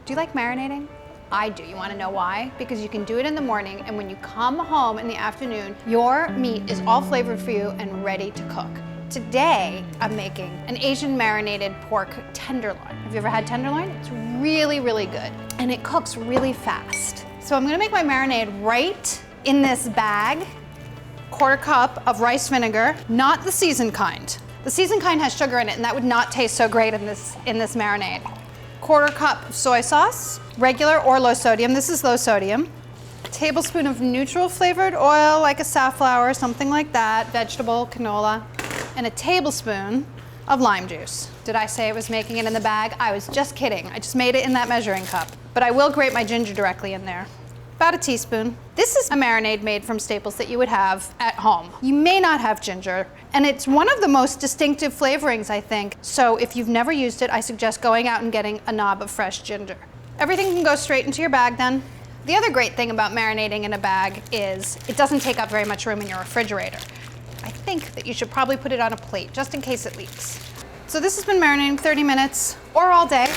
Do you like marinating? I do. You want to know why? Because you can do it in the morning, and when you come home in the afternoon, your meat is all flavored for you and ready to cook. Today, I'm making an Asian marinated pork tenderloin. Have you ever had tenderloin? It's really, really good, and it cooks really fast. So I'm gonna make my marinade right in this bag. 1/4 cup of rice vinegar, not the seasoned kind. The seasoned kind has sugar in it, and that would not taste so great in this marinade. 1/4 cup of soy sauce, regular or low sodium. This is low sodium. A tablespoon of neutral flavored oil, like a safflower, something like that, vegetable, canola, and a tablespoon of lime juice. Did I say I was making it in the bag? I was just kidding. I just made it in that measuring cup. But I will grate my ginger directly in there. About a teaspoon. This is a marinade made from staples that you would have at home. You may not have ginger, and it's one of the most distinctive flavorings, I think. So if you've never used it, I suggest going out and getting a knob of fresh ginger. Everything can go straight into your bag then. The other great thing about marinating in a bag is it doesn't take up very much room in your refrigerator. I think that you should probably put it on a plate just in case it leaks. So this has been marinating 30 minutes or all day.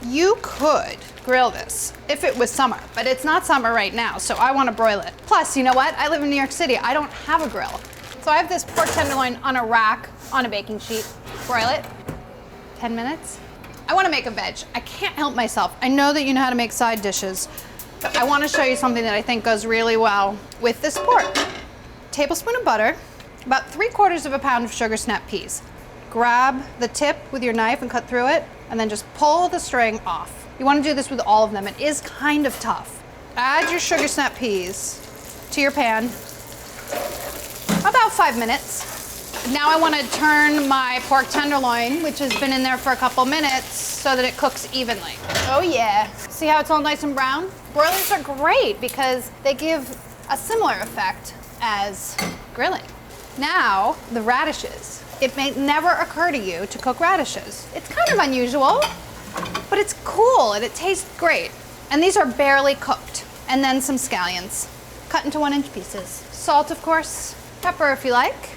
You could grill this if it was summer, but it's not summer right now, so I want to broil it. Plus, you know what? I live in New York City. I don't have a grill. So I have this pork tenderloin on a rack on a baking sheet. Broil it. 10 minutes. I want to make a veg. I can't help myself. I know that you know how to make side dishes, but I want to show you something that I think goes really well with this pork. Tablespoon of butter, about 3/4 of a pound of sugar snap peas. Grab the tip with your knife and cut through it, and then just pull the string off. You want to do this with all of them. It is kind of tough. Add your sugar snap peas to your pan. About 5 minutes. Now I want to turn my pork tenderloin, which has been in there for a couple minutes, so that it cooks evenly. Oh yeah. See how it's all nice and brown? Broilers are great because they give a similar effect as grilling. Now, the radishes. It may never occur to you to cook radishes. It's kind of unusual, but it's cool and it tastes great. And these are barely cooked. And then some scallions, cut into 1-inch pieces. Salt, of course, pepper if you like.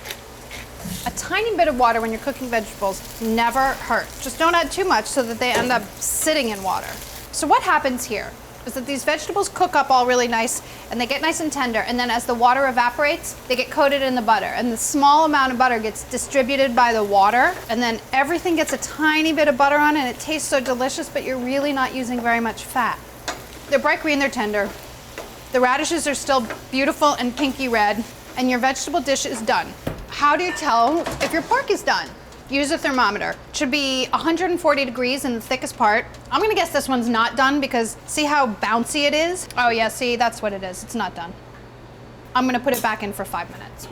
A tiny bit of water when you're cooking vegetables never hurts. Just don't add too much so that they end up sitting in water. So what happens here is that these vegetables cook up all really nice and they get nice and tender, and then as the water evaporates, they get coated in the butter, and the small amount of butter gets distributed by the water, and then everything gets a tiny bit of butter on it, and it tastes so delicious, but you're really not using very much fat. They're bright green, they're tender. The radishes are still beautiful and pinky red, and your vegetable dish is done. How do you tell if your pork is done? Use a thermometer. It should be 140 degrees in the thickest part. I'm gonna guess this one's not done because see how bouncy it is? Oh yeah, see, that's what it is. It's not done. I'm gonna put it back in for 5 minutes.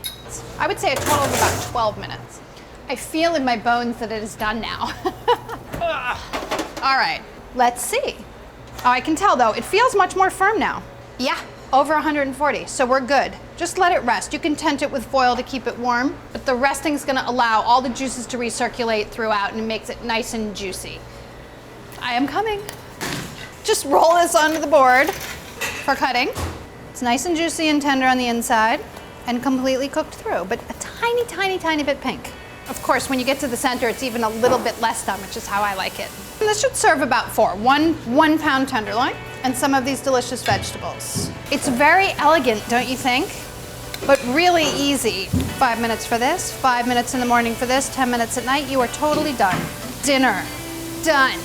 I would say a total of about 12 minutes. I feel in my bones that it is done now. All right, let's see. Oh, I can tell though, it feels much more firm now. Yeah, over 140, so we're good. Just let it rest. You can tent it with foil to keep it warm, but the resting is gonna allow all the juices to recirculate throughout and it makes it nice and juicy. I am coming. Just roll this onto the board for cutting. It's nice and juicy and tender on the inside and completely cooked through, but a tiny, tiny, tiny bit pink. Of course, when you get to the center, it's even a little bit less done, which is how I like it. And this should serve about 4. One pound tenderloin and some of these delicious vegetables. It's very elegant, don't you think? But really easy. 5 minutes for this, 5 minutes in the morning for this, 10 minutes at night, you are totally done. Dinner, done.